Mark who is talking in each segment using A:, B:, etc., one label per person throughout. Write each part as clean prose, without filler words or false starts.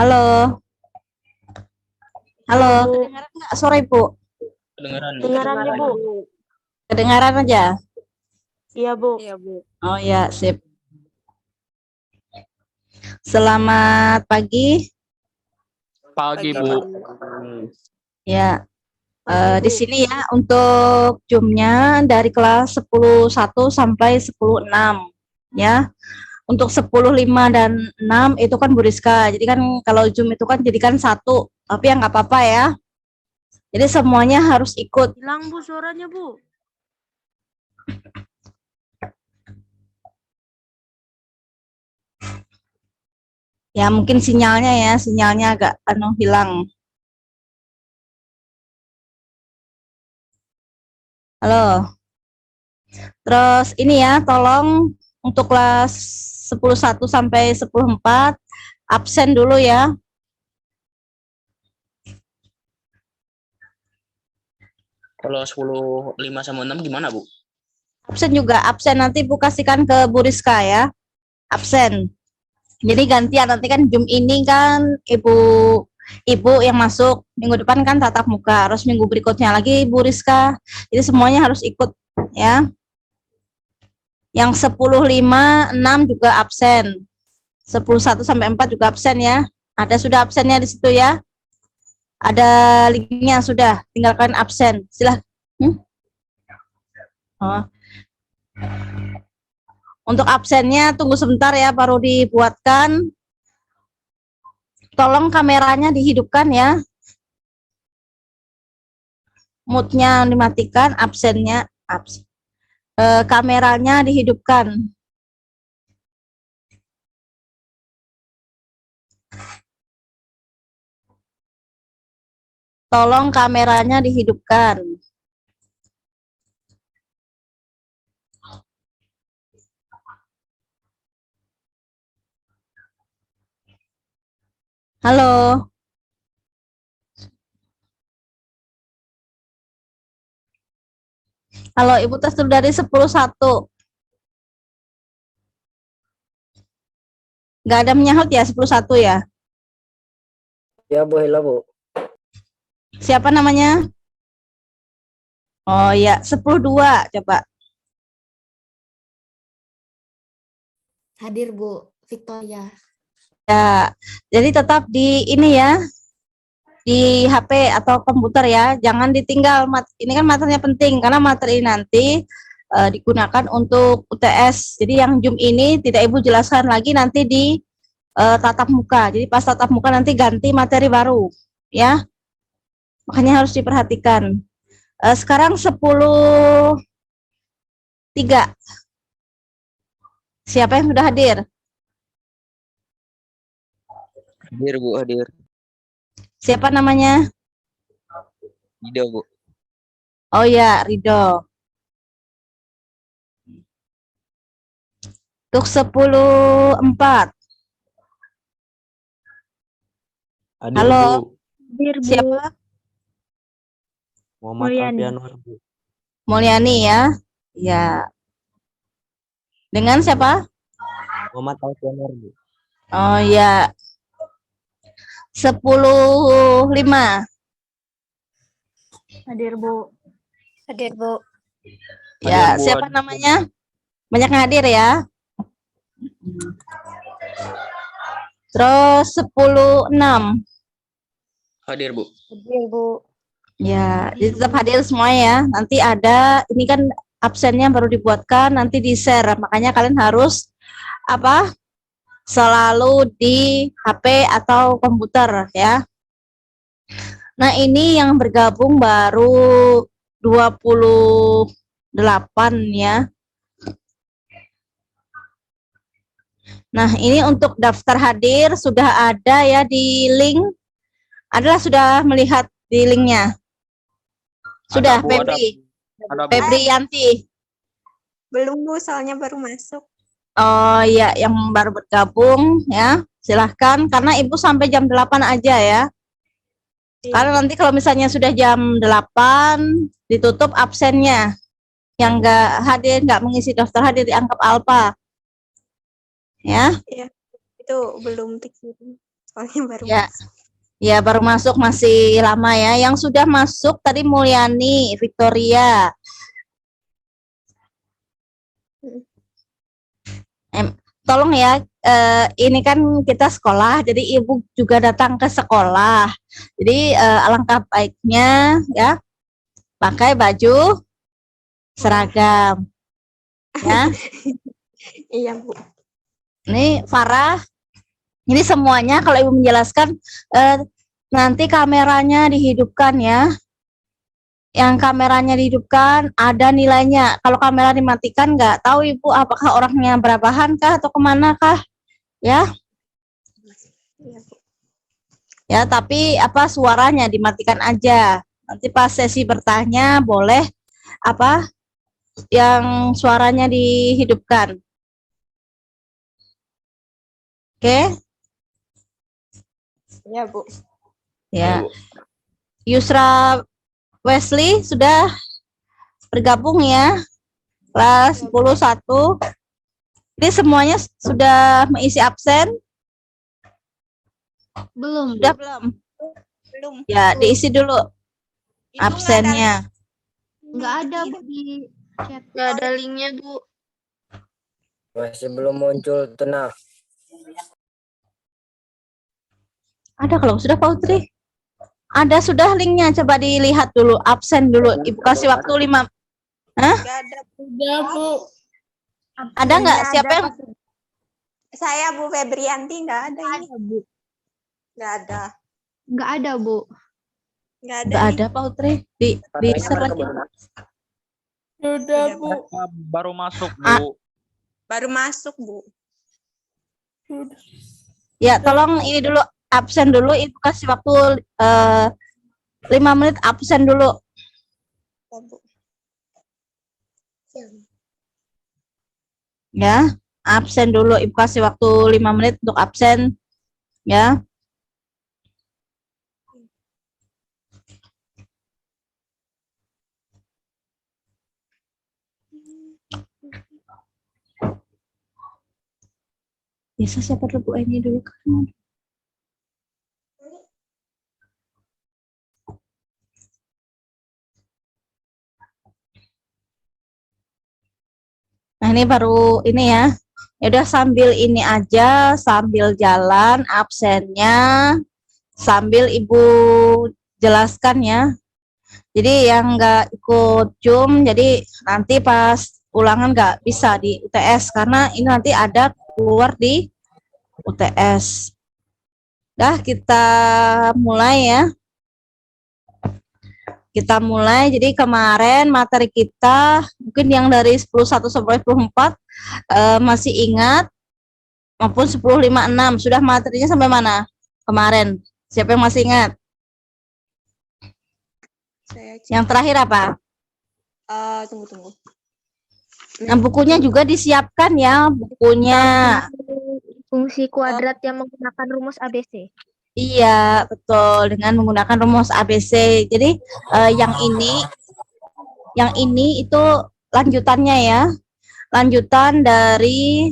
A: Halo, halo,
B: Halo Bu,
A: kedengaran nggak sore Bu?
C: Kedengeran, Bu.
B: dengaran nih Bu.
A: Kedengaran aja.
B: Iya Bu.
A: Oh ya, sip. Selamat pagi.
C: Pagi, Bu.
A: Ya,
B: Pagi
A: di
B: Bu.
A: sini ya untuk Zoom-nya dari kelas 10.1 sampai 10.6 ya. Untuk 10.5 dan 6 itu kan Bu Rizka. Jadi kan kalau Zoom itu kan jadikan satu, tapi ya nggak apa-apa ya. Jadi semuanya harus ikut.
B: Hilang Bu suaranya Bu.
A: Ya mungkin sinyalnya agak hilang. Halo. Terus ini ya, tolong untuk kelas 10.1 sampai 10.4 absen dulu ya.
C: Kalau 10.5 sama 6 gimana, Bu?
A: Absen juga, absen nanti Bu kasihkan ke Bu Rizka ya. Absen. Jadi gantian, nanti kan Zoom ini kan Ibu yang masuk, minggu depan kan tatap muka, terus minggu berikutnya lagi Bu Rizka. Jadi semuanya harus ikut ya. Yang 10.5, 6 juga absen. 10.1 sampai 4 juga absen ya. Ada sudah absennya di situ ya. Ada linknya sudah, tinggalkan absen. Silahkan. Oh. Untuk absennya tunggu sebentar ya, baru dibuatkan. Tolong kameranya dihidupkan ya. Moodnya dimatikan, absennya kameranya dihidupkan. Tolong kameranya dihidupkan. Halo. Halo, Ibu tes dulu dari 10.1. Nggak ada menyahut ya 10.1 ya?
D: Ya Bu, hello Bu.
A: Siapa namanya? Oh ya, 10.2 coba.
E: Hadir Bu Victoria.
A: Ya, jadi tetap di ini ya, di HP atau komputer ya, jangan ditinggal. Ini kan materinya penting karena materi nanti digunakan untuk UTS. Jadi yang Zoom ini tidak Ibu jelaskan lagi nanti di tatap muka. Jadi pas tatap muka nanti ganti materi baru ya. Makanya harus diperhatikan. Sekarang 10.3. Siapa yang sudah hadir?
C: Hadir, Bu, hadir.
A: Siapa namanya?
C: Ida, Bu.
A: Oh ya, Ridho. Untuk 10.4.
D: Hadir
A: Halo.
D: Bu.
B: Hadir Bu.
A: Siapa?
D: Muhammad
B: Mulyani.
D: Alfianwar Bu.
A: Mulyani ya. Ya. Dengan siapa?
D: Muhammad Alfianwar Bu.
A: Oh ya. 10.5.
B: Hadir Bu.
E: Hadir Bu.
A: Ya,
C: Hadir, Bu,
A: siapa
C: hadir.
A: namanya? Banyak yang hadir ya. Terus 10.6.
C: Hadir, Bu.
E: Hadir Bu.
A: Ya, jadi tetap hadir semua ya. Nanti ada, ini kan absennya baru dibuatkan, nanti di-share. Makanya kalian harus apa? Selalu di HP atau komputer ya. Nah, ini yang bergabung baru 28 ya. Nah, ini untuk daftar hadir sudah ada ya di link. Adalah sudah melihat di linknya. Sudah,
C: Ada, Bu,
A: Febri.
C: Ada, Bu.
A: Febri Yanti.
E: Belum Bu, soalnya baru masuk.
A: Oh iya, yang baru bergabung ya, silahkan. Karena Ibu sampai jam 8 aja ya.
E: Iya.
A: Karena nanti kalau misalnya sudah jam 8, ditutup absennya. Yang nggak hadir, nggak mengisi daftar hadir dianggap alfa. Ya.
E: Iya. Itu belum dikirim. soalnya baru
A: Ya.
E: masuk.
A: Ya, baru masuk masih lama ya. Yang sudah masuk tadi Mulyani, Victoria. Tolong ya, ini kan kita sekolah, jadi ibu juga datang ke sekolah. Jadi alangkah baiknya ya pakai baju seragam. Ya,
E: Iya, Bu.
A: ini Farah. Ini semuanya kalau ibu menjelaskan nanti kameranya dihidupkan ya. Yang kameranya dihidupkan ada nilainya. Kalau kamera dimatikan nggak tahu ibu apakah orangnya berabahan kah atau kemana kah ya.
E: Iya, Bu.
A: Ya, tapi apa suaranya dimatikan aja. Nanti pas sesi bertanya boleh apa yang suaranya dihidupkan. Oke?
E: Iya, Bu.
A: Ya. Yusra Wesley sudah bergabung ya. Kelas 10-1. Ini semuanya sudah mengisi absen?
B: Belum.
A: Sudah belum?
E: Belum.
A: Ya, diisi dulu
E: Itu
A: absennya.
B: Nggak ada Bu di chat.
E: Nggak ada linknya, Bu.
D: Masih belum muncul tenang.
A: Ada kalau sudah Pak Utri? Ada sudah linknya, coba dilihat dulu, absen dulu. Ibu kasih waktu 5.
E: Nggak ada.
B: Udah Bu.
A: Ada nggak? Siapa yang
E: Saya Bu Febrianti nggak ada ini.
B: Ada Bu.
E: Nggak ada.
B: Nggak ada Bu.
E: Nggak ada.
A: nggak
E: nih.
A: ada Pak Utri? Di share lagi.
E: Udah, Bu.
F: Baru masuk,
A: Ah.
F: Bu.
E: Baru masuk, Bu.
A: Ya, tolong ini dulu absen dulu. Ibu kasih waktu 5 menit absen dulu.
E: Ya, Bu.
A: Ya, absen dulu. Ibu kasih waktu 5 menit untuk absen. Ya. Bisa siapa dulu Bu ini dulu kan? Nah, ini baru ini ya. Ya udah sambil ini aja, sambil jalan absennya, sambil Ibu jelaskan ya. Jadi yang nggak ikut Zoom, jadi nanti pas ulangan nggak bisa di UTS karena ini nanti ada keluar di UTS. Dah kita mulai ya. Kita mulai, jadi kemarin materi kita mungkin yang dari 10.1 sampai 10.4 masih ingat maupun 10.5.6 sudah materinya sampai mana kemarin? Siapa yang masih ingat?
E: Saya cek.
A: Yang terakhir apa?
E: Tunggu.
A: Nah, bukunya juga disiapkan ya, bukunya.
B: Fungsi kuadrat yang menggunakan rumus ABC.
A: Iya, betul, dengan menggunakan rumus ABC. Jadi yang ini itu lanjutannya ya. Lanjutan dari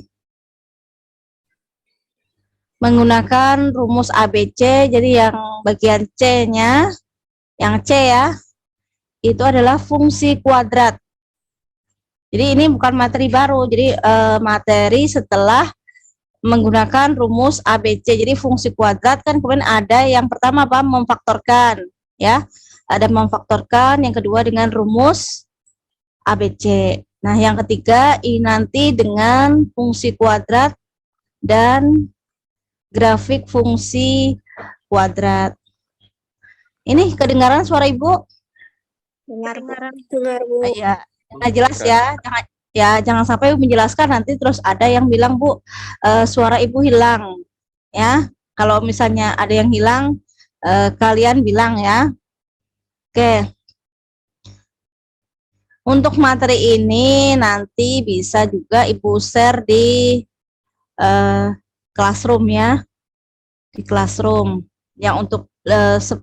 A: menggunakan rumus ABC. Jadi yang bagian C-nya, yang C ya, itu adalah fungsi kuadrat. Jadi ini bukan materi baru, jadi materi setelah menggunakan rumus ABC. Jadi fungsi kuadrat kan kemudian ada yang pertama apa? Memfaktorkan ya. Ada memfaktorkan, yang kedua dengan rumus ABC. Nah, yang ketiga ini nanti dengan fungsi kuadrat dan grafik fungsi kuadrat. Ini kedengaran suara Ibu?
E: Dengar, Bu. Dengar, Bu.
A: Iya. Nah, jelas ya. Jangan sampai menjelaskan nanti terus ada yang bilang Bu suara Ibu hilang ya. Kalau misalnya ada yang hilang kalian bilang ya. Oke. Untuk materi ini nanti bisa juga Ibu share di classroom ya. Di classroom yang untuk 10.5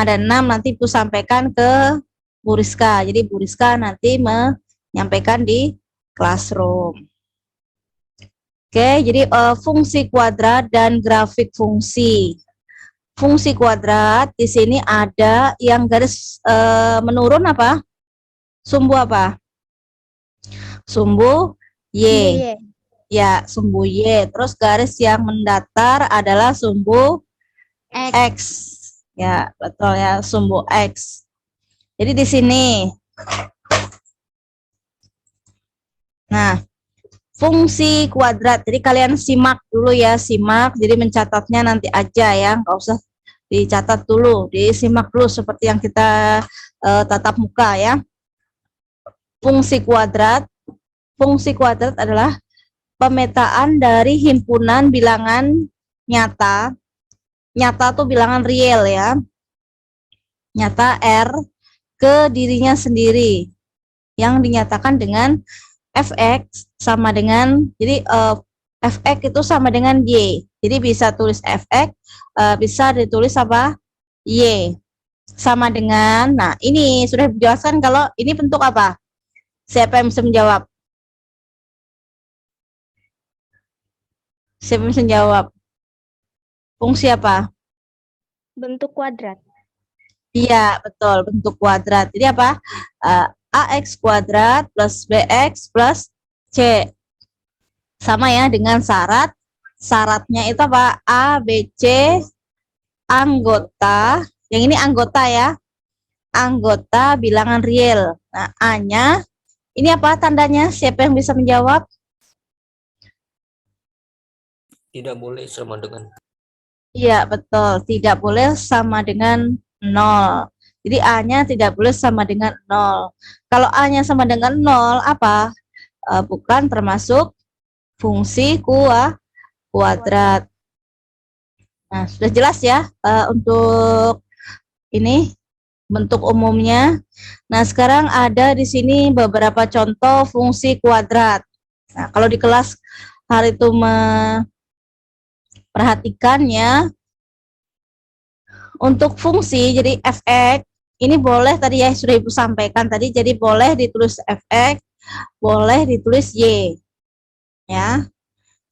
A: dan 6 nanti Ibu sampaikan ke Bu Rizka. Jadi Bu Rizka nanti menyampaikan di classroom. Oke, jadi fungsi kuadrat dan grafik fungsi. Fungsi kuadrat di sini ada yang garis menurun apa? Sumbu apa? Sumbu Y.
B: Y.
A: Ya, sumbu Y. Terus garis yang mendatar adalah sumbu X. Ya, betul ya, sumbu X. Jadi di sini. Nah, fungsi kuadrat. Jadi kalian simak dulu ya, simak. Jadi mencatatnya nanti aja ya, nggak usah dicatat dulu, disimak dulu seperti yang kita tatap muka ya. Fungsi kuadrat. Fungsi kuadrat adalah pemetaan dari himpunan bilangan nyata. Nyata tuh bilangan real ya. Nyata R ke dirinya sendiri. Yang dinyatakan dengan fx sama dengan, jadi fx itu sama dengan y. Jadi bisa tulis fx, bisa ditulis apa? Y. Sama dengan, nah ini sudah dijelaskan kalau ini bentuk apa? Siapa yang bisa menjawab? Siapa yang bisa menjawab? Fungsi apa?
B: Bentuk kuadrat.
A: Iya, betul, bentuk kuadrat. Jadi apa? AX kuadrat plus BX plus C. Sama ya dengan syarat. Syaratnya itu apa? A, B, C, anggota. Yang ini anggota ya. Anggota bilangan real. Nah, A-nya, ini apa tandanya? Siapa yang bisa menjawab?
D: Tidak boleh sama dengan.
A: Iya, betul. Tidak boleh sama dengan 0. Jadi A-nya tidak boleh sama dengan 0. Kalau A-nya sama dengan 0, apa? Bukan termasuk fungsi kuadrat. Nah, sudah jelas ya untuk ini bentuk umumnya. Nah, sekarang ada di sini beberapa contoh fungsi kuadrat. Nah, kalau di kelas hari itu memperhatikannya, untuk fungsi, jadi fx, ini boleh tadi ya, sudah Ibu sampaikan tadi, jadi boleh ditulis fx, boleh ditulis y. Ya,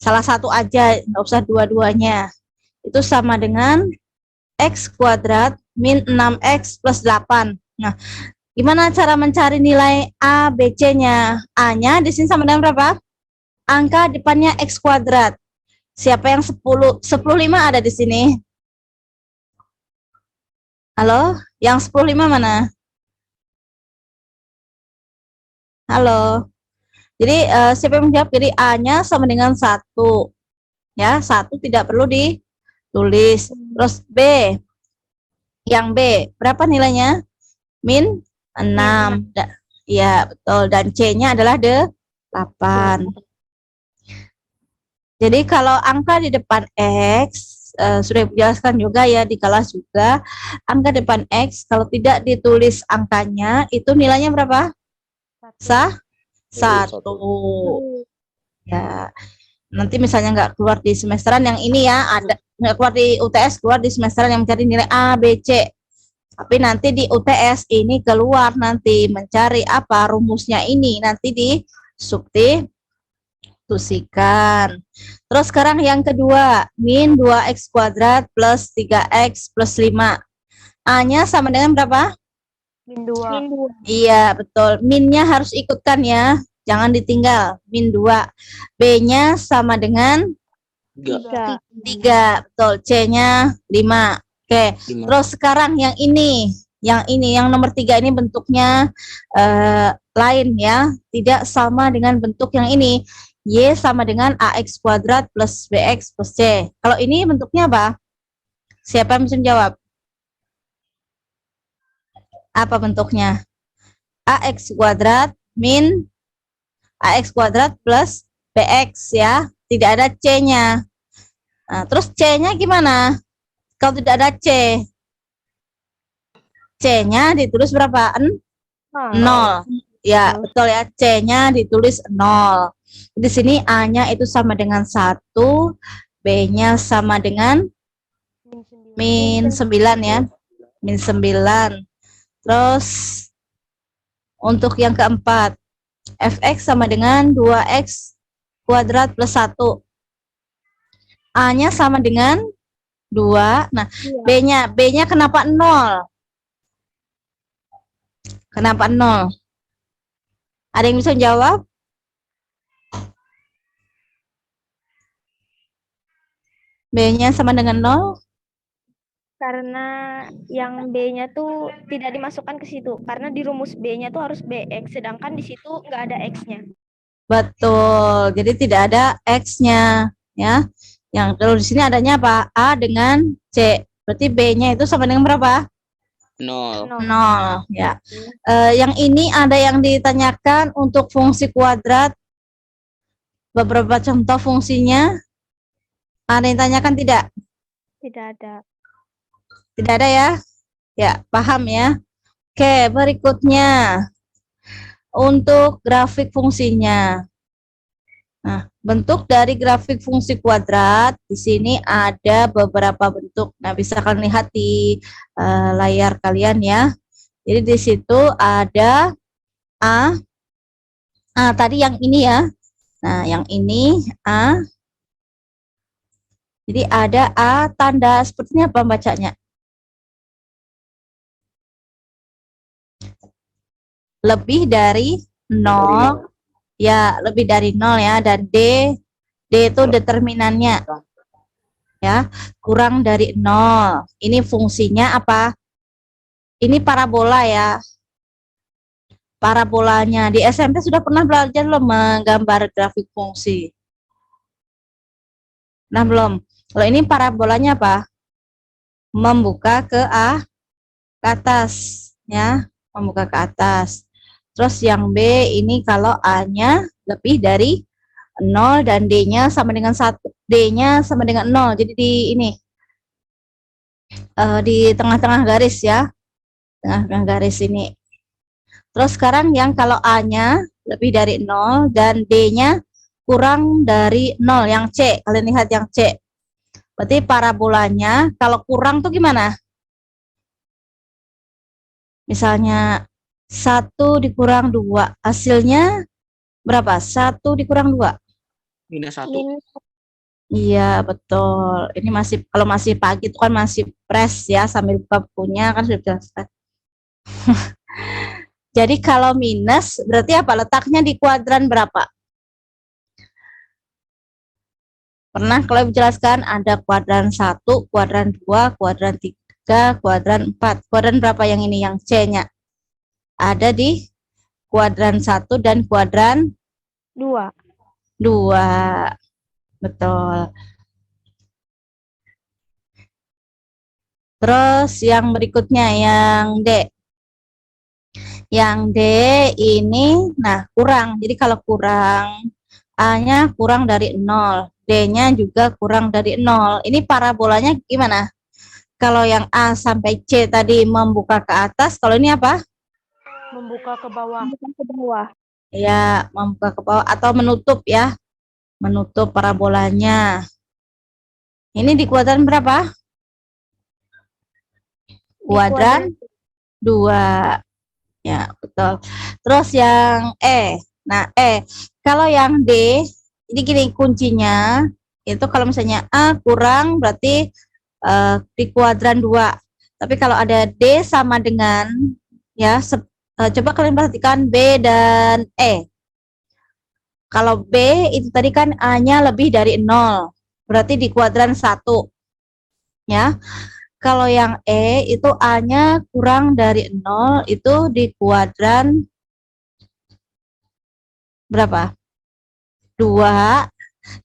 A: salah satu aja, nggak usah dua-duanya. Itu sama dengan x kuadrat min 6x plus 8. Nah, gimana cara mencari nilai A, B, C-nya? A-nya di sini sama dengan berapa? Angka depannya x kuadrat. Siapa yang 10? 15 ada di sini. Halo, yang 15 mana? Halo. Jadi siapa yang menjawab? Jadi A-nya sama dengan 1. Ya, 1 tidak perlu ditulis. Terus B. Yang B, berapa nilainya? Min 6. Ya, betul. Dan C-nya adalah 8. Jadi kalau angka di depan X, sudah dijelaskan juga ya di kelas juga, angka depan X kalau tidak ditulis angkanya itu nilainya berapa? Satu. Ya, nanti misalnya nggak keluar di semesteran yang ini ya, ada nggak keluar di UTS, keluar di semesteran yang mencari nilai A, B, C. Tapi nanti di UTS ini keluar nanti mencari apa rumusnya ini nanti disubstitusikan. Terus sekarang yang kedua, min 2x kuadrat plus 3x plus 5. A-nya sama dengan berapa?
B: Min 2.
A: Iya, betul. Minnya harus ikutkan ya. Jangan ditinggal. Min 2. B-nya sama dengan
C: 3.
A: 3. Betul. C-nya 5. Oke.
C: 5.
A: Terus sekarang yang ini. Yang nomor 3 ini bentuknya lain ya. Tidak sama dengan bentuk yang ini. Y sama dengan AX kuadrat plus BX plus C. Kalau ini bentuknya apa? Siapa yang bisa menjawab? Apa bentuknya? AX kuadrat min AX kuadrat plus BX ya. Tidak ada C-nya. Nah, terus C-nya gimana? Kalau tidak ada C. C-nya ditulis berapa? 0. Ya, betul ya. C-nya ditulis 0. Di sini A-nya itu sama dengan 1, B-nya sama dengan min 9 ya. Min 9. Terus untuk yang keempat, fx sama dengan 2x kuadrat plus 1. A-nya sama dengan 2. Nah,
B: Iya.
A: B-nya kenapa 0? Kenapa 0? Ada yang bisa jawab? B-nya sama dengan 0?
B: Karena yang B-nya tuh tidak dimasukkan ke situ. Karena di rumus B-nya tuh harus BX, sedangkan di situ nggak ada X-nya.
A: Betul. Jadi tidak ada X-nya, ya. Yang kalau di sini adanya apa? A dengan C. Berarti B-nya itu sama dengan berapa?
C: 0.
A: 0, ya. Yang ini ada yang ditanyakan untuk fungsi kuadrat. Beberapa contoh fungsinya. Ada yang tanyakan tidak?
B: Tidak ada.
A: Tidak ada ya? Ya, paham ya. Oke, berikutnya untuk grafik fungsinya. Nah, bentuk dari grafik fungsi kuadrat di sini ada beberapa bentuk. Nah, bisa kalian lihat di layar kalian ya. Jadi di situ ada A. Tadi yang ini ya. Nah, yang ini A. Jadi ada A tanda sepertinya apa bacanya? Lebih dari 0. Ya, lebih dari 0 ya. Dan D itu determinannya. Ya, kurang dari 0. Ini fungsinya apa? Ini parabola ya. Parabolanya di SMP sudah pernah belajar loh menggambar grafik fungsi. Nah, belum. Kalau ini parabolanya apa? Membuka ke atas ya, membuka ke atas. Terus yang B ini kalau A-nya lebih dari 0 dan D-nya sama dengan 1. D-nya sama dengan 0. Jadi di ini di tengah-tengah garis ya. Tengah-tengah garis ini. Terus sekarang yang kalau A-nya lebih dari 0 dan D-nya kurang dari 0, yang C. Kalian lihat yang C. Berarti parabolanya kalau kurang tuh gimana? Misalnya 1 dikurang 2, hasilnya berapa? 1 dikurang 2.
C: Minus 1.
A: Iya, betul. Ini masih, kalau masih pagi itu kan masih fresh ya, sambil buka bukunya kan sudah jelaskan. Jadi kalau minus berarti apa? Letaknya di kuadran berapa? Pernah kalau dijelaskan ada kuadran 1, kuadran 2, kuadran 3, kuadran 4. Kuadran berapa yang ini, yang C-nya? Ada di kuadran 1 dan kuadran
B: 2.
A: 2. Betul. Terus yang berikutnya yang D. Yang D ini, nah kurang. Jadi kalau kurang, A-nya kurang dari 0. D-nya juga kurang dari 0. Ini parabolanya gimana? Kalau yang A sampai C tadi membuka ke atas, kalau ini apa?
B: Membuka ke bawah. Membuka ke bawah.
A: Ya, membuka ke bawah atau menutup ya. Menutup parabolanya. Ini di kuadran berapa? Kuadran 2. Ya, betul. Terus yang E. Nah, kalau yang D, ini gini kuncinya, itu kalau misalnya A kurang berarti di kuadran 2. Tapi kalau ada D sama dengan, ya, coba kalian perhatikan B dan E. Kalau B itu tadi kan A-nya lebih dari 0, berarti di kuadran 1. Ya. Kalau yang E itu A-nya kurang dari 0, itu di kuadran berapa? 2.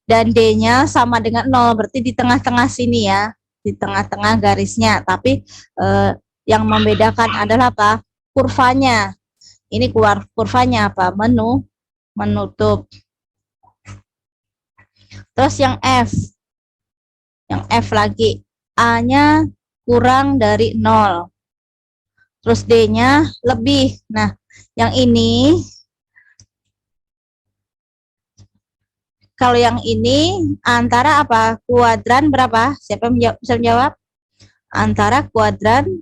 A: Dan D-nya sama dengan 0, berarti di tengah-tengah sini ya. Di tengah-tengah garisnya. Tapi yang membedakan adalah apa? Kurvanya. Ini kurvanya apa? Menutup. Terus yang F. Yang F lagi. A-nya kurang dari 0. Terus D-nya lebih. Nah, yang ini, kalau yang ini antara apa? Kuadran berapa? Siapa yang bisa menjawab? Antara kuadran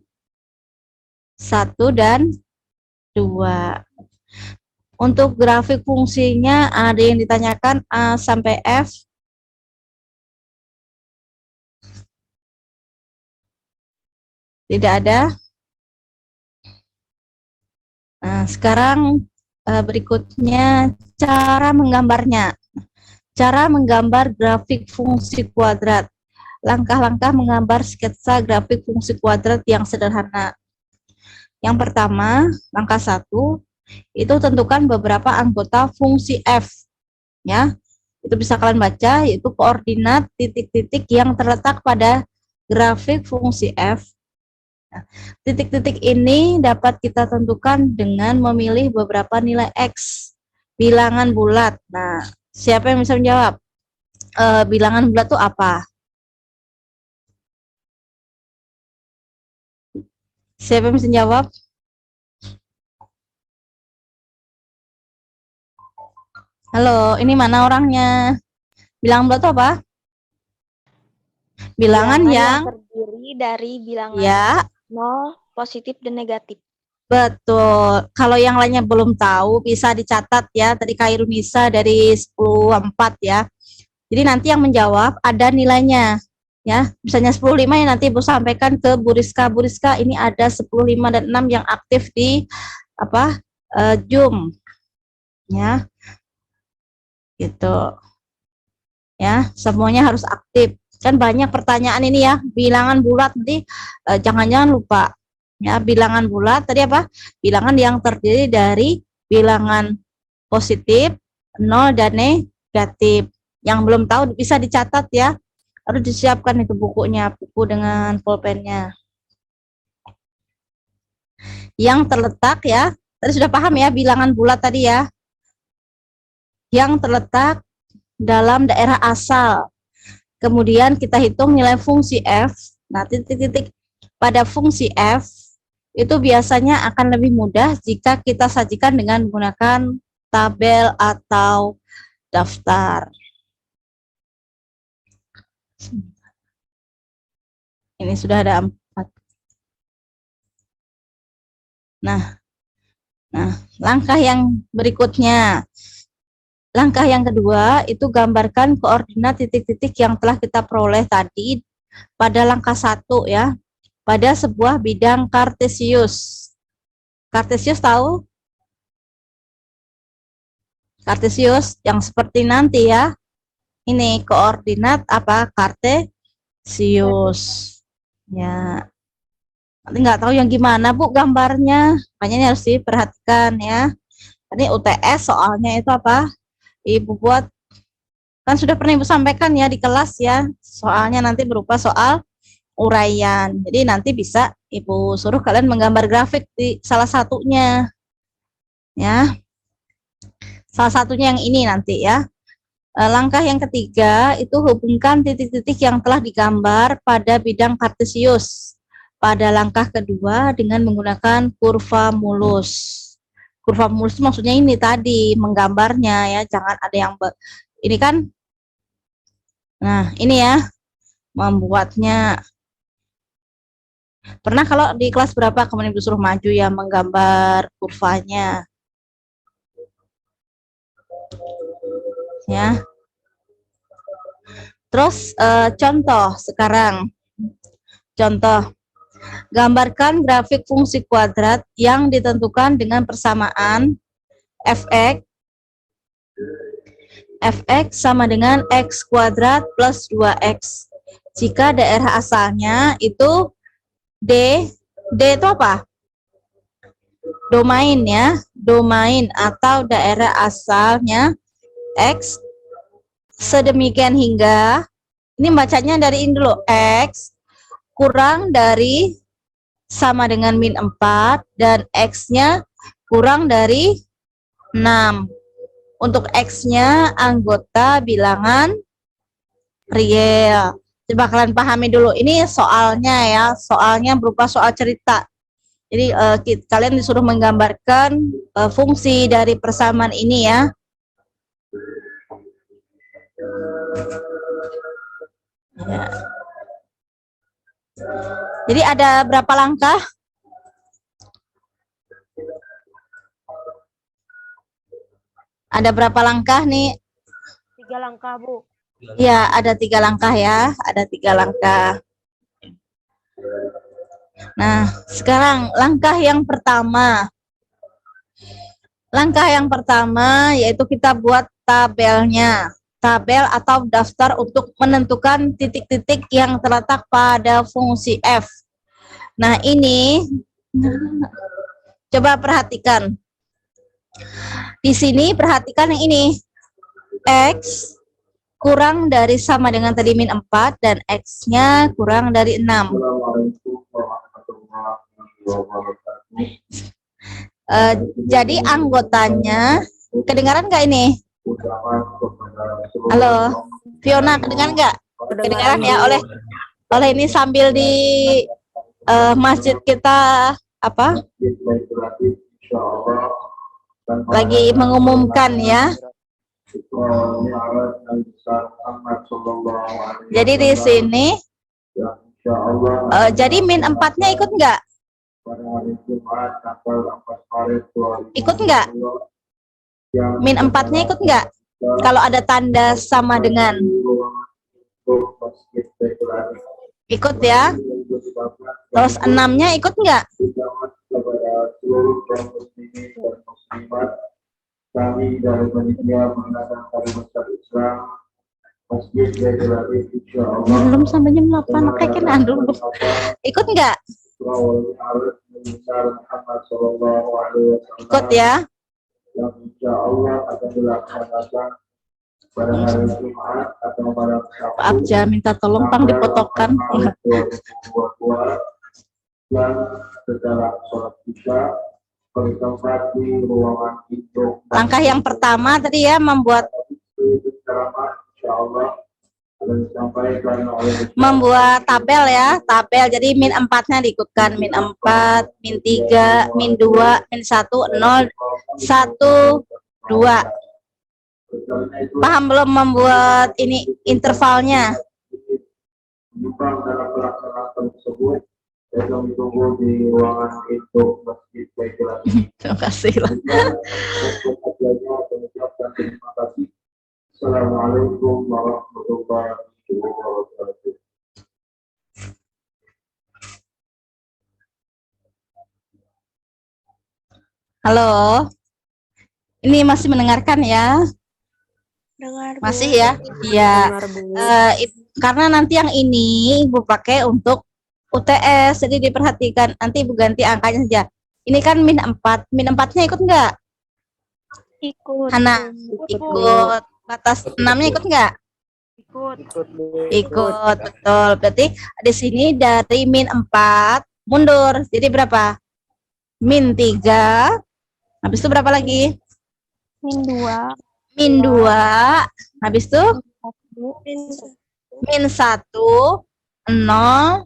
A: 1 dan 2. Untuk grafik fungsinya ada yang ditanyakan A sampai F. Tidak ada. Nah, sekarang berikutnya cara menggambarnya. Cara menggambar grafik fungsi kuadrat. Langkah-langkah menggambar sketsa grafik fungsi kuadrat yang sederhana. Yang pertama, langkah 1, itu tentukan beberapa anggota fungsi f. Ya, itu bisa kalian baca, yaitu koordinat titik-titik yang terletak pada grafik fungsi f. Nah, titik-titik ini dapat kita tentukan dengan memilih beberapa nilai x, bilangan bulat. Nah, siapa yang bisa menjawab? Bilangan bulat itu apa? Siapa yang bisa jawab? Halo, ini mana orangnya? Bilangan bulat itu apa? Bilangan yang
B: terdiri dari bilangan
A: ya,
B: 0, positif, dan negatif.
A: betul. Kalau yang lainnya belum tahu, bisa dicatat ya. Tadi Kak Irunisa dari 10.4 ya. Jadi nanti yang menjawab ada nilainya. Ya, misalnya 10.5 ya nanti Ibu sampaikan ke Bu Rizka. Bu Rizka, ini ada 10.5 dan 6 yang aktif di Zoom. Ya. Gitu. Ya, semuanya harus aktif. Kan banyak pertanyaan ini ya, bilangan bulat nanti jangan-jangan lupa. Ya, bilangan bulat tadi apa? Bilangan yang terdiri dari bilangan positif, 0 dan negatif. Yang belum tahu bisa dicatat ya. Harus disiapkan itu bukunya, buku dengan pulpennya. Yang terletak ya, tadi sudah paham ya bilangan bulat tadi ya. Yang terletak dalam daerah asal. Kemudian kita hitung nilai fungsi f. Nah, titik-titik pada fungsi f itu biasanya akan lebih mudah jika kita sajikan dengan menggunakan tabel atau daftar. Ini sudah ada 4. Nah, langkah yang berikutnya. Langkah yang kedua itu gambarkan koordinat titik-titik yang telah kita peroleh tadi pada langkah 1 ya. Pada sebuah bidang kartesius. Kartesius tahu? Kartesius yang seperti nanti ya. Ini koordinat apa? Kartesius. Ya. Nanti nggak tahu yang gimana Bu gambarnya. Makanya ini harus diperhatikan ya. Ini UTS soalnya itu apa? Ibu buat, kan sudah pernah Ibu sampaikan ya di kelas ya. Soalnya nanti berupa soal uraian. Jadi nanti bisa Ibu suruh kalian menggambar grafik di salah satunya. Ya. Salah satunya yang ini nanti ya. Langkah yang ketiga itu hubungkan titik-titik yang telah digambar pada bidang kartesius pada langkah kedua dengan menggunakan kurva mulus. Kurva mulus maksudnya ini tadi menggambarnya ya, jangan ada yang ini kan. Nah, ini ya membuatnya. Pernah kalau di kelas berapa kemudian Ibu suruh maju ya menggambar kurvanya. Ya. Terus contoh sekarang. Contoh. Gambarkan grafik fungsi kuadrat yang ditentukan dengan persamaan fx sama dengan x kuadrat plus 2x. Jika daerah asalnya itu D itu apa? Domain ya, domain atau daerah asalnya X sedemikian hingga, ini bacanya dari ini dulu, X kurang dari sama dengan min 4 dan X-nya kurang dari 6. Untuk X-nya anggota bilangan real. Coba kalian pahami dulu, ini soalnya ya, soalnya berupa soal cerita. Jadi kalian disuruh menggambarkan fungsi dari persamaan ini ya. Ya. Jadi ada berapa langkah? Ada berapa langkah nih?
B: 3 langkah, Bu.
A: Ya, ada 3 langkah ya. Ada 3 langkah. Nah, sekarang langkah yang pertama. Langkah yang pertama yaitu kita buat tabelnya. Tabel atau daftar untuk menentukan titik-titik yang terletak pada fungsi f. Nah, ini coba perhatikan. Di sini perhatikan yang ini. X kurang dari sama dengan tadi min 4 dan X-nya kurang dari 6. Jadi anggotanya, kedengaran nggak ini? Halo, Fiona, kedengaran nggak? Kedengaran ya, oleh ini sambil di masjid kita apa? Lagi mengumumkan ya. Jadi di sini, jadi min 4-nya ikut nggak? Ikut nggak? Min 4-nya ikut nggak? Kalau ada tanda sama dengan. Ikut ya. Terus 6-nya ikut nggak?
F: Kami dari panitia mengadakan pariwisata Islam Masjid Baitul Aziz insyaallah
A: Belum sampai jam 8, kayaknya dulu. Ikut nggak? Ikut ya.
F: Yang insyaallah akan dilaksanakan pada hari Jumat atau pada Sabtu.
A: Maaf ja, minta tolong Pang dipotokkan.
F: Dan setelah sholat isya bertempat di ruangan itu.
A: Langkah yang pertama tadi ya membuat tabel ya, tabel. Jadi min 4-nya diikutkan, min 4, min 3, min 2, min 1, 0, 1, 2. Paham belum membuat ini intervalnya?
F: Dalam pelaksanaan tersebut, saya ditunggu di ruangan itu Masjid Baitul Aziz.
A: Terima kasih lah.
F: Terima kasih. Assalamualaikum warahmatullahi wabarakatuh.
A: Halo, ini masih mendengarkan ya?
E: Dengar, Bu.
A: Masih ya? Iya. Karena nanti yang ini Ibu pakai untuk UTS, jadi diperhatikan. Nanti Ibu ganti angkanya saja. Ini kan min 4. Min 4-nya ikut nggak?
B: Ikut.
A: Hana, ikut. Batas 6-nya ikut nggak?
B: Ikut.
A: Ikut, betul. Berarti di sini dari min 4 mundur. Jadi berapa? Min 3. Habis itu berapa lagi?
B: Min 2.
A: Min 2. Habis itu min 1, 0, 1,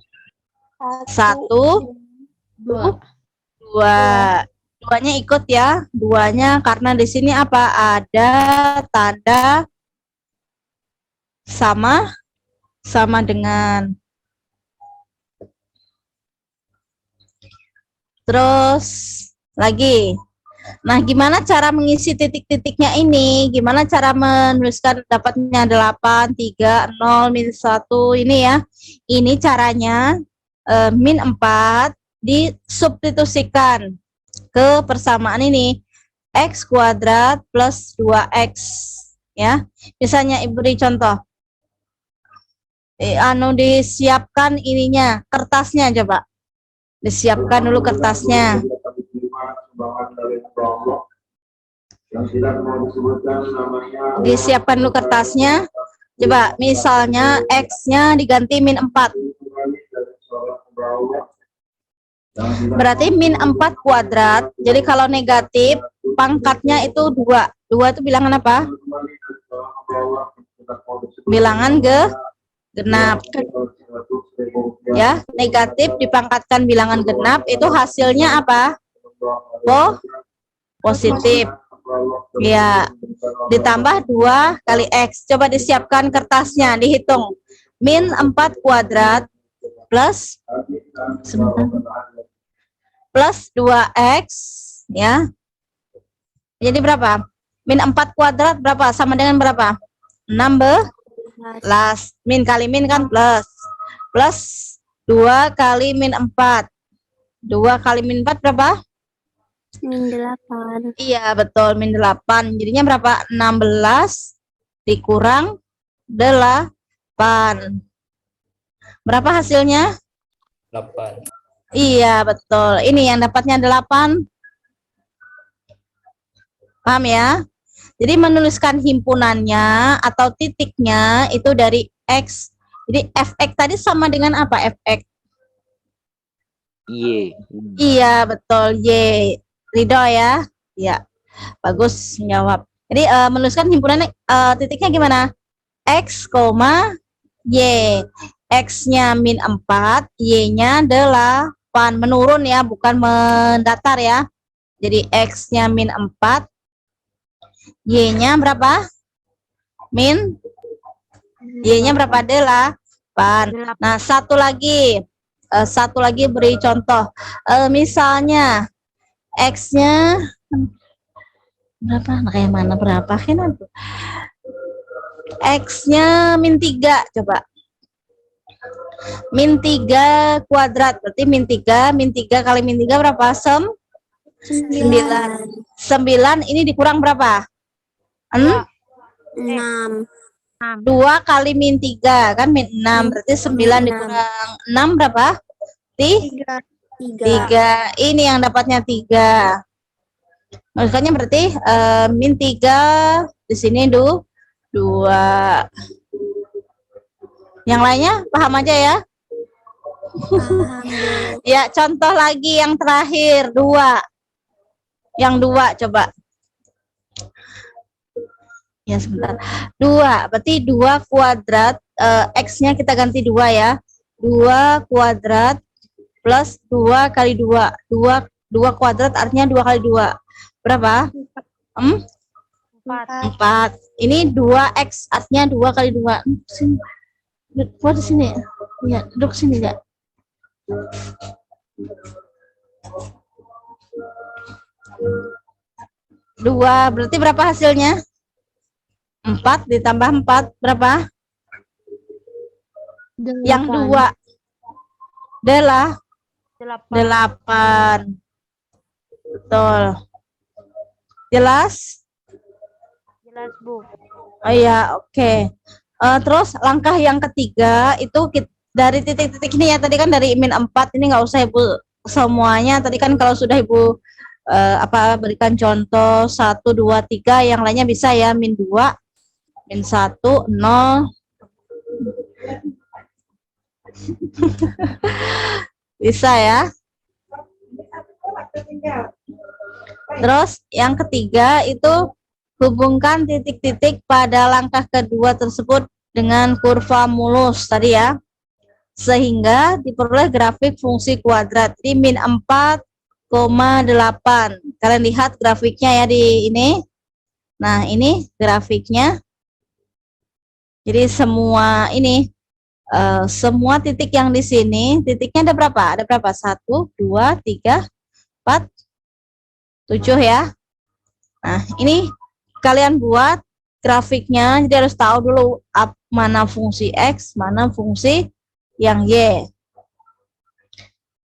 A: 2. 2-nya ikut ya. 2-nya karena di sini apa? Ada tanda sama dengan. Terus lagi. Nah, gimana cara mengisi titik-titiknya ini? Gimana cara menuliskan dapatnya 8, 3, 0, min 1 ini ya. Ini caranya min 4 disubstitusikan ke persamaan ini. X kuadrat plus 2X ya. Misalnya Ibu beri contoh. Disiapkan ininya, kertasnya coba. Disiapkan dulu kertasnya. Disiapkan dulu kertasnya. Coba misalnya X-nya diganti min 4. Berarti min 4 kuadrat. Jadi kalau negatif pangkatnya itu 2. 2 itu bilangan apa? Bilangan genap. Ya, negatif dipangkatkan bilangan genap itu hasilnya apa? Positif. Ya, ditambah 2 kali X. Coba disiapkan kertasnya, dihitung. Min 4 kuadrat plus plus 2X ya. Jadi berapa? Min 4 kuadrat berapa? Sama dengan berapa? 16. Min kali min kan plus. Plus 2 kali min 4. 2 kali min 4 berapa?
G: Min 8.
A: Iya, betul, min 8. Jadinya berapa? 16 dikurang 8. Berapa hasilnya?
D: 8.
A: Iya, betul. Ini yang dapatnya 8. Paham ya? Jadi menuliskan himpunannya atau titiknya itu dari X. Jadi fx tadi sama dengan apa fx?
H: Y.
A: Iya, betul. Y. Ridho ya? Iya. Bagus menjawab. Jadi menuliskan himpunannya titiknya gimana? X, Y. X-nya min 4, Y-nya 8. Menurun ya, bukan mendatar ya. Jadi X-nya min 4, Y-nya berapa? Y-nya berapa? 8. Nah, satu lagi beri contoh. Misalnya X-nya berapa? Nah, kayak mana berapa? X-nya min 3, coba. Min 3 kuadrat, berarti min 3 kali min 3 berapa? 9. 9 ini dikurang berapa?
G: 6.
A: 2 kali min 3 kan min 6, berarti 9 dikurang 6 berapa? 3. Ini yang dapatnya 3. Makanya berarti min 3 di sini 2. Yang lainnya paham aja ya?
G: Paham, Bu.
A: Ya, contoh lagi yang terakhir 2. Yang 2 coba. Ya, sebentar. 2, berarti 2 kuadrat, X-nya kita ganti 2 ya. 2 kuadrat plus 2 kali 2. 2 kuadrat artinya 2 kali 2. Berapa? 4. Ini 2X artinya 2 kali 2. Sini. Buat di sini. Ya, duduk sini ya. 2, berarti berapa hasilnya? 4 ditambah 4 berapa? Yang 2 adalah 8. Betul. Jelas?
B: Jelas, Bu.
A: Oh iya, oke. Terus langkah yang ketiga itu dari titik-titik ini ya, tadi kan dari min 4, ini nggak usah Ibu semuanya. Tadi kan kalau sudah Ibu berikan contoh 1, 2, 3, yang lainnya bisa ya, min 2, min 1, 0. Bisa ya. Terus yang ketiga itu hubungkan titik-titik pada langkah kedua tersebut dengan kurva mulus tadi ya, sehingga diperoleh grafik fungsi kuadrat. Di min 4,8. Kalian lihat grafiknya ya di ini. Nah, ini grafiknya. Jadi semua ini semua titik yang di sini, titiknya ada berapa? Ada berapa? 1, 2, 3, 4, 7 ya. Nah, ini kalian buat grafiknya, jadi harus tahu dulu mana fungsi X, mana fungsi yang Y.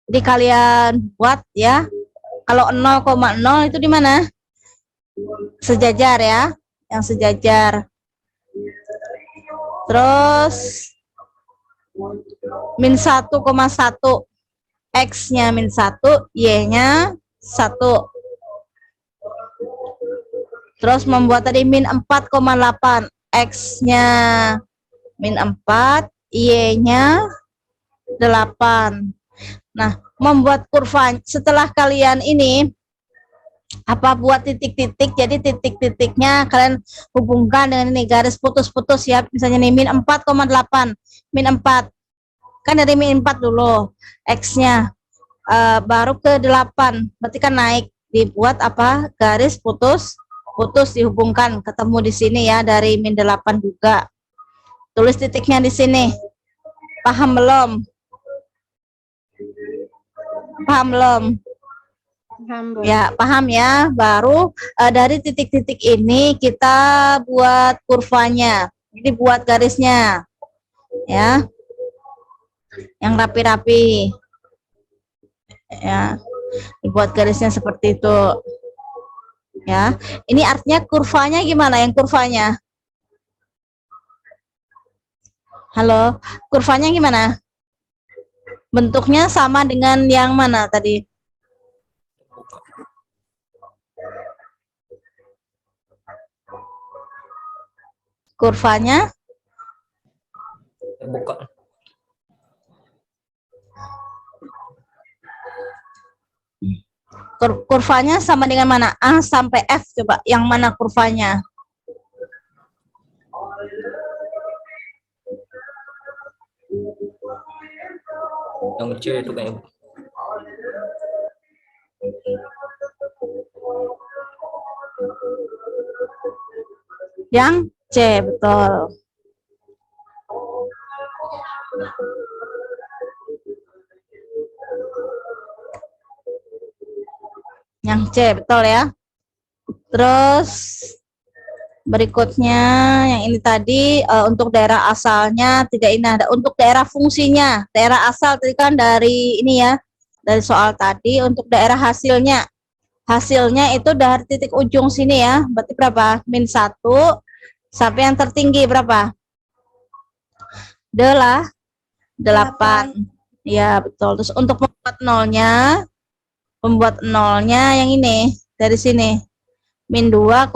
A: Jadi kalian buat ya. Kalau 0,0 itu di mana? Sejajar ya, yang sejajar. Terus min 1,1, X-nya min 1, Y-nya 1. Terus membuat tadi min 4,8, X-nya min 4, Y-nya 8. Nah, membuat kurva setelah kalian ini buat titik-titik, jadi titik-titiknya kalian hubungkan dengan ini garis putus-putus ya. Misalnya nih min 4,8, min 4 kan dari min 4 dulu, X-nya baru ke 8, berarti kan naik, dibuat garis putus dihubungkan, ketemu di sini ya, dari min 8 juga. Tulis titiknya di sini. Paham belum? Paham belum?
G: Paham, Bu.
A: Ya, paham ya. Baru dari titik-titik ini kita buat kurvanya. Jadi buat garisnya. Ya. Yang rapi-rapi. Ya, dibuat garisnya seperti itu. Ya, ini artinya kurvanya gimana? Yang kurvanya? Halo, kurvanya gimana? Bentuknya sama dengan yang mana tadi? Kurvanya
D: Terbuka.
A: kurvanya sama dengan mana? A sampai F, coba yang mana kurvanya?
D: Yang C itu kayaknya.
A: Yang C, betul. Yang C, betul ya. Terus berikutnya yang ini tadi untuk daerah asalnya tidak ini ada. Untuk daerah fungsinya, daerah asal tadi kan dari ini ya, dari soal tadi. Untuk daerah hasilnya, hasilnya itu dari titik ujung sini ya, berarti berapa? -1 sampai yang tertinggi berapa? 8. Ya, betul. Terus untuk membuat nolnya yang ini dari sini -2,0,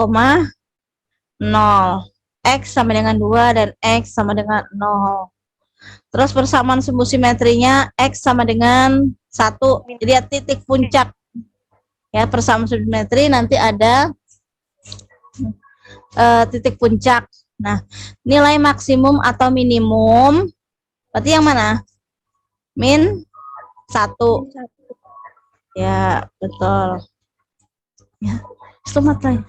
A: X sama dengan 2 dan X sama dengan 0. Terus persamaan sumbu simetrinya X sama dengan 1. Jadi ya titik puncak ya, persamaan sumbu simetri nanti ada titik puncak. Nah, nilai maksimum atau minimum berarti yang mana? -1. Ya, betul. Ya, selamat lagi.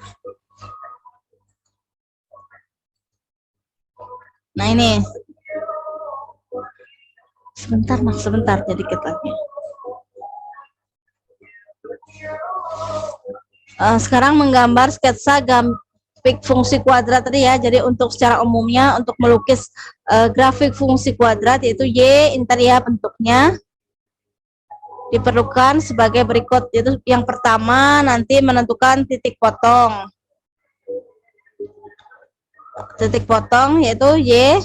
A: Nah, ini. Sebentar, jadi dikit lagi. Sekarang menggambar sketsa grafik fungsi kuadrat tadi ya. Jadi untuk secara umumnya untuk melukis grafik fungsi kuadrat yaitu Y ini tadi ya bentuknya diperlukan sebagai berikut. Yaitu yang pertama nanti menentukan titik potong. Titik potong yaitu Y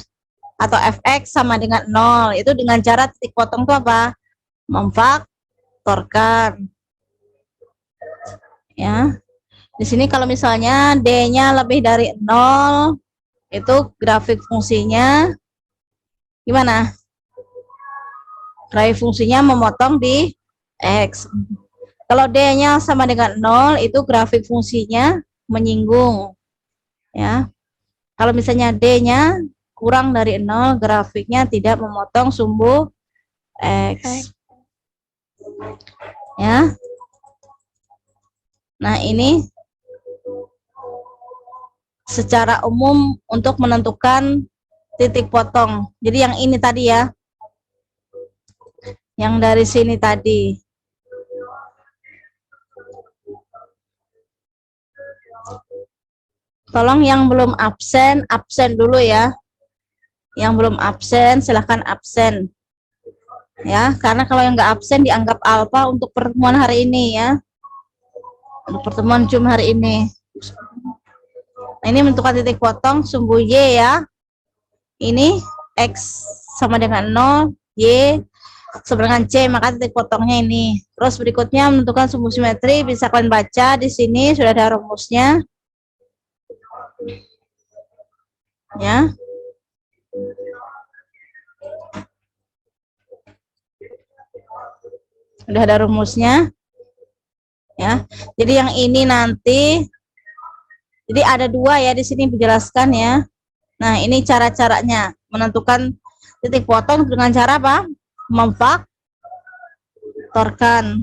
A: atau Fx sama dengan 0. Itu dengan cara titik potong itu apa? Memfaktorkan. Ya. Di sini kalau misalnya D-nya lebih dari 0, itu grafik fungsinya gimana? Grafik fungsinya memotong di X. Kalau D-nya sama dengan 0, itu grafik fungsinya menyinggung. Ya. Kalau misalnya D-nya kurang dari 0, grafiknya tidak memotong sumbu X. Ya. Nah, ini secara umum untuk menentukan titik potong. Jadi yang ini tadi ya. Yang dari sini tadi. Tolong yang belum absen, absen dulu ya. Yang belum absen, silahkan absen. Ya, karena kalau yang nggak absen dianggap alfa untuk pertemuan hari ini ya. Untuk pertemuan Zoom hari ini. Nah, ini menentukan titik potong sumbu Y ya. Ini X sama dengan 0, Y sama dengan C, maka titik potongnya ini. Terus berikutnya menentukan sumbu simetri, bisa kalian baca di sini sudah ada rumusnya. Ya. Sudah ada rumusnya. Ya. Jadi yang ini nanti jadi ada dua ya di sini dijelaskan ya. Nah, ini cara-caranya menentukan titik potong dengan cara apa? Memfaktorkan.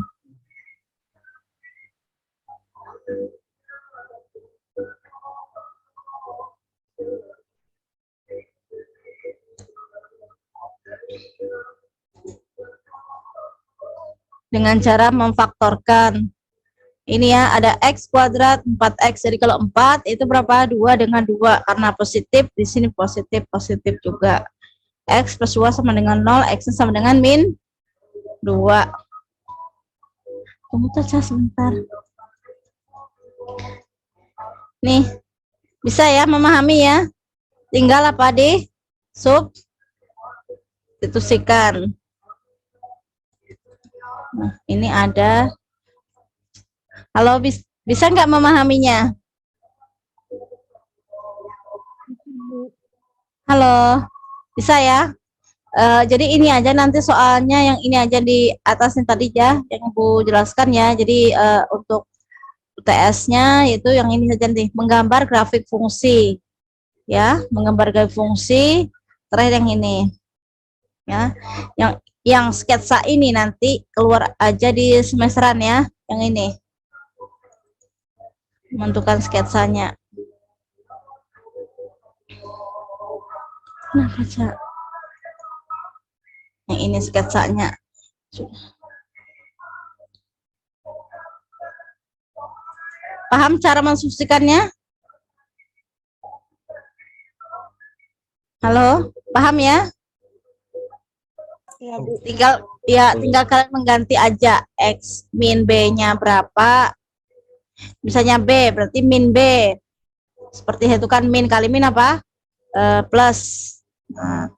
A: Dengan cara memfaktorkan. Ini ya, ada X kuadrat 4X. Jadi kalau 4 itu berapa? 2 dengan 2. Karena positif, di sini positif, positif juga. X plus 2 sama dengan 0, X sama dengan -2. Tunggu saja sebentar. Nih, bisa ya memahami ya? Tinggal apa di substitusikan. Nah, ini ada. Halo, bisa nggak memahaminya? Halo, bisa ya? Jadi ini aja nanti soalnya yang ini aja di atasnya tadi ya, yang Ibu jelaskan ya. Jadi untuk UTS-nya itu yang ini saja nih, menggambar grafik fungsi. Ya, menggambar grafik fungsi. Terakhir yang ini. Ya. Yang sketsa ini nanti keluar aja di semesteran ya, yang ini. Menentukan sketsanya. Nah, baca. Yang ini sketsanya. Paham cara mensuksikannya? Halo, paham ya?
E: Iya, Bu.
A: Tinggal kalian mengganti aja X min B-nya berapa. Misalnya B, berarti min B. Seperti itu kan, min kali min apa? Plus. Nah,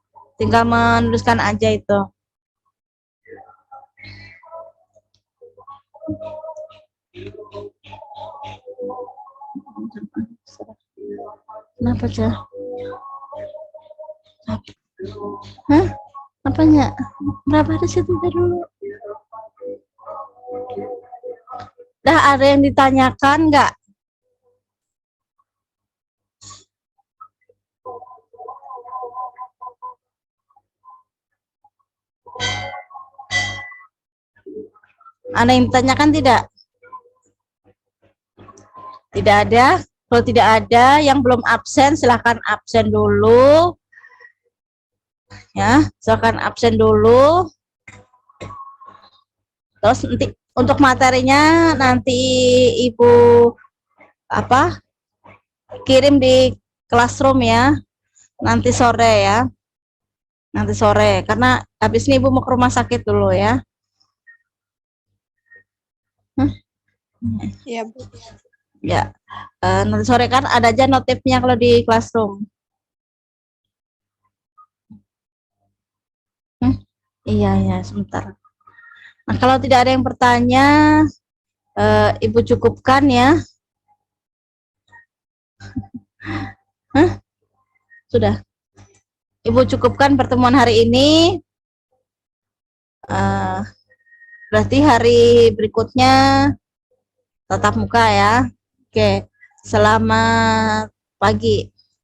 A: tinggal menuliskan aja itu. Kenapa aja? Hah? Apanya? Berapa di situ dulu? Dah ada yang ditanyakan nggak? Ada yang ditanyakan tidak? Tidak ada. Kalau tidak ada yang belum absen, silahkan absen dulu. Ya, silahkan absen dulu. Terus nanti untuk materinya nanti Ibu kirim di classroom ya. Nanti sore ya. Nanti sore karena habis ini Ibu mau ke rumah sakit dulu ya.
E: Iya, Bu.
A: Ya, nanti sore kan ada aja notifnya kalau di classroom. Iya, sebentar. Nah, kalau tidak ada yang bertanya, Ibu cukupkan ya. Sudah. Ibu cukupkan pertemuan hari ini. Berarti hari berikutnya tatap muka ya. Oke, selamat pagi.